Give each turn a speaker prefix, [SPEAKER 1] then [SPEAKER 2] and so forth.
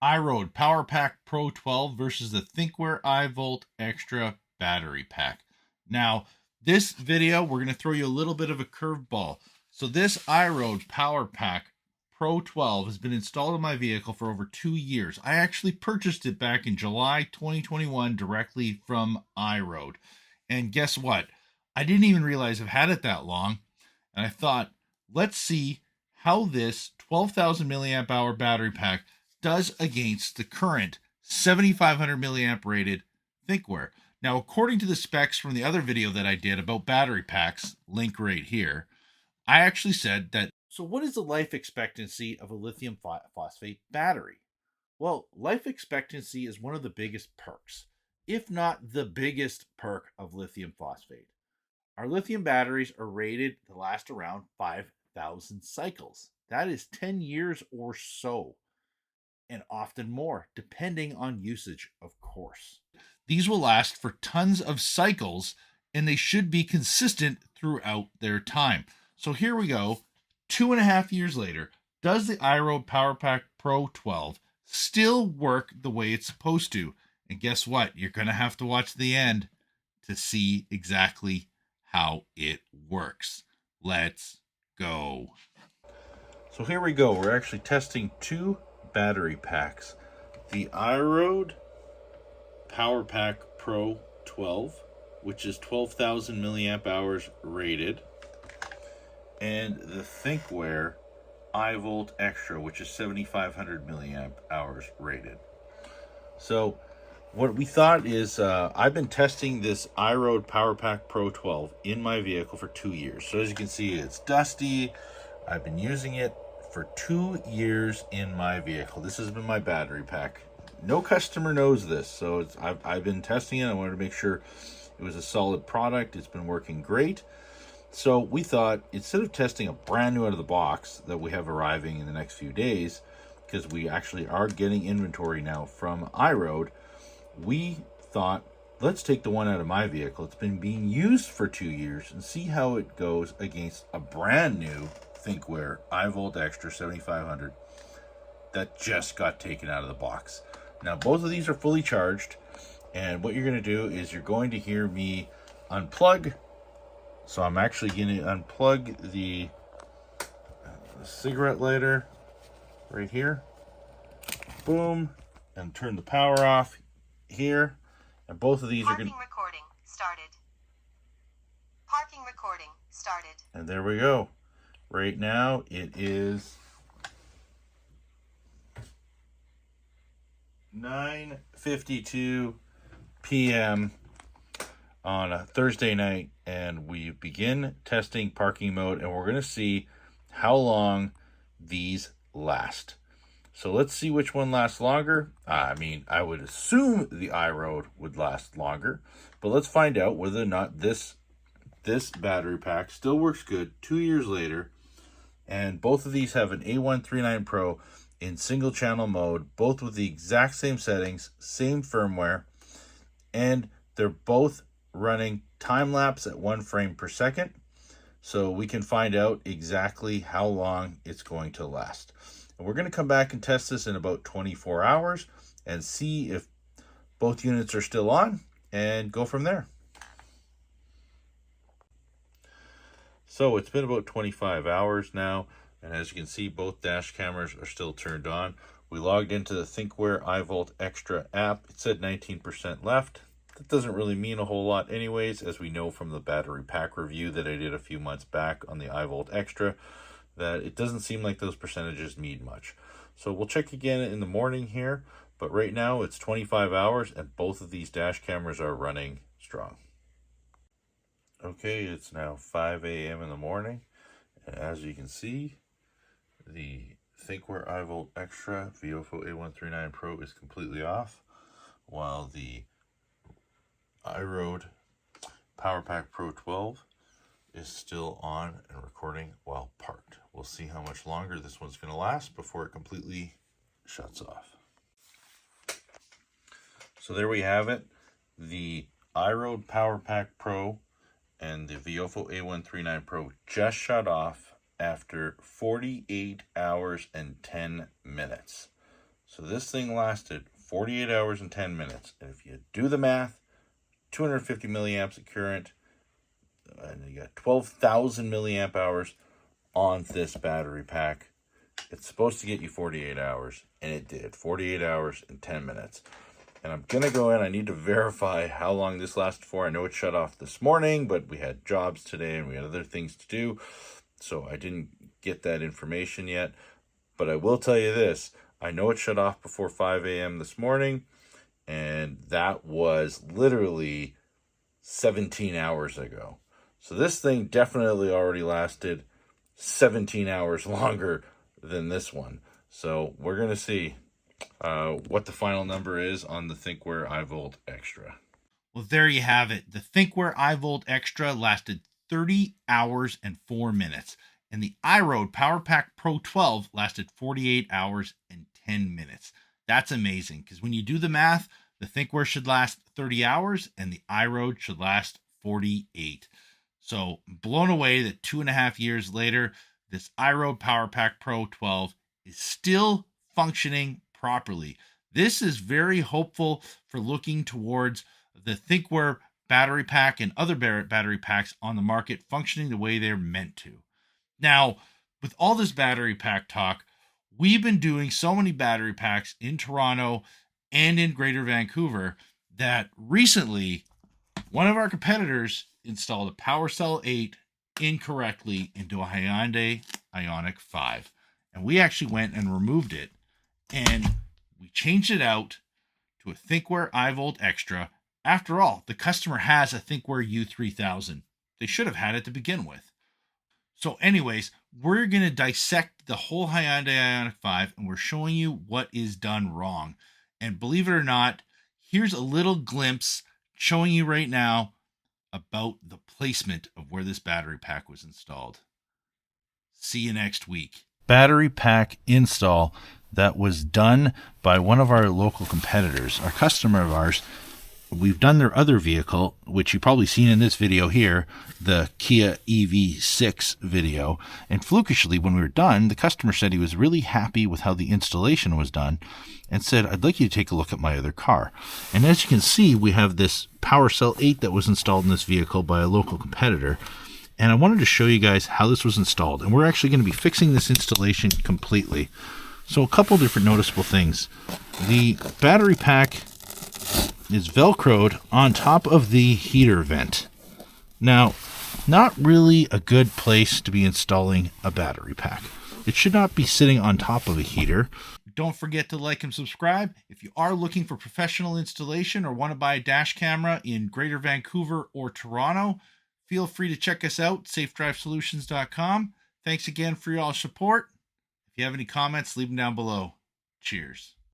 [SPEAKER 1] IROAD Powerpack Pro 12 versus the Thinkware IVOLT XTRA battery pack. Now, this video, we're going to throw you a little bit of a curveball. So this IROAD Powerpack Pro 12 has been installed in my vehicle for over 2 years. I actually purchased it back in July 2021 directly from IROAD. And guess what? I didn't even realize I've had it that long. And I thought, let's see how this 12,000 milliamp hour battery pack does against the current 7,500 milliamp rated Thinkware. Now, according to the specs from the other video that I did about battery packs, link right here, I actually said that, so what is the life expectancy of a lithium phosphate battery? Well, life expectancy is one of the biggest perks, if not the biggest perk of lithium phosphate. Our lithium batteries are rated to last around 5,000 cycles. That is 10 years or so, and often more, depending on usage, of course. These will last for tons of cycles, and they should be consistent throughout their time. So here we go, 2.5 years later. Does the IROAD Powerpack Pro 12 still work the way it's supposed to? And guess what? You're going to have to watch the end to see exactly how it works. Let's go. So here we go. We're actually testing two battery packs. The IROAD Powerpack Pro 12, which is 12,000 milliamp hours rated, and the Thinkware IVOLT XTRA, which is 7,500 milliamp hours rated. So what we thought is, I've been testing this IROAD Powerpack Pro 12 in my vehicle for 2 years. So as you can see, it's dusty. I've been using it for 2 years in my vehicle. This has been my battery pack. No customer knows this, so I've been testing it. I wanted to make sure it was a solid product. It's been working great. So we thought, instead of testing a brand new out of the box that we have arriving in the next few days, because we actually are getting inventory now from IROAD, we thought, let's take the one out of my vehicle. It's been being used for 2 years and see how it goes against a brand new Thinkware IVOLT XTRA 7500 that just got taken out of the box. Now, both of these are fully charged, and what you're going to do is you're going to hear me unplug. So I'm actually going to unplug the cigarette lighter right here. Boom. And turn the power off here. And both of these are going to...
[SPEAKER 2] Parking recording started. Parking recording started.
[SPEAKER 1] And there we go. Right now it is 9:52 p.m. on a Thursday night, and we begin testing parking mode, and we're going to see how long these last. So let's see which one lasts longer. I mean, I would assume the iRoad would last longer, but let's find out whether or not this battery pack still works good 2 years later. And both of these have an A139 Pro in single channel mode, both with the exact same settings, same firmware, and they're both running time lapse at 1 frame per second. So we can find out exactly how long it's going to last. And we're going to come back and test this in about 24 hours and see if both units are still on and go from there. So it's been about 25 hours now, and as you can see, both dash cameras are still turned on. We logged into the Thinkware IVOLT XTRA app. It said 19% left. That doesn't really mean a whole lot anyways, as we know from the battery pack review that I did a few months back on the IVOLT XTRA, that it doesn't seem like those percentages mean much. So we'll check again in the morning here, but right now it's 25 hours and both of these dash cameras are running strong. Okay, it's now 5 a.m. in the morning, and as you can see, the Thinkware IVOLT XTRA VOFO A139 Pro is completely off, while the IROAD Powerpack Pro 12 is still on and recording while parked. We'll see how much longer this one's going to last before it completely shuts off. So there we have it. The IROAD Powerpack Pro and the VOFO A139 Pro just shut off after 48 hours and 10 minutes. So this thing lasted 48 hours and 10 minutes. And if you do the math, 250 milliamps of current, and you got 12,000 milliamp hours on this battery pack. It's supposed to get you 48 hours, and it did. 48 hours and 10 minutes. And I'm going to go in. I need to verify how long this lasted for. I know it shut off this morning, but we had jobs today and we had other things to do. So I didn't get that information yet. But I will tell you this. I know it shut off before 5 a.m. this morning, and that was literally 17 hours ago. So this thing definitely already lasted 17 hours longer than this one. So we're going to see what the final number is on the Thinkware IVOLT XTRA. Well, there you have it. The Thinkware IVOLT XTRA lasted 30 hours and 4 minutes. And the IROAD Powerpack Pro 12 lasted 48 hours and 10 minutes. That's amazing, because when you do the math, the Thinkware should last 30 hours and the IROAD should last 48. So blown away that 2.5 years later, this IROAD Powerpack Pro 12 is still functioning properly. This is very hopeful for looking towards the Thinkware battery pack and other battery packs on the market functioning the way they're meant to. Now, with all this battery pack talk, we've been doing so many battery packs in Toronto and in Greater Vancouver that recently one of our competitors installed a PowerCell 8 incorrectly into a Hyundai Ioniq 5. And we actually went and removed it, and we changed it out to a Thinkware IVOLT XTRA. After all, the customer has a Thinkware U3000. They should have had it to begin with. So anyways, we're going to dissect the whole Hyundai Ioniq 5, and we're showing you what is done wrong. And believe it or not, here's a little glimpse showing you right now about the placement of where this battery pack was installed. See you next week. Battery pack install that was done by one of our local competitors, our customer of ours. We've done their other vehicle, which you've probably seen in this video here, the Kia EV6 video. And flukishly, when we were done, the customer said he was really happy with how the installation was done and said, I'd like you to take a look at my other car. And as you can see, we have this PowerCell 8 that was installed in this vehicle by a local competitor. And I wanted to show you guys how this was installed. And we're actually going to be fixing this installation completely. So a couple different noticeable things. The battery pack is Velcroed on top of the heater vent. Now, not really a good place to be installing a battery pack. It should not be sitting on top of a heater. Don't forget to like and subscribe. If you are looking for professional installation or want to buy a dash camera in Greater Vancouver or Toronto, feel free to check us out, safedrivesolutions.com. Thanks again for your all support. If you have any comments, leave them down below. Cheers.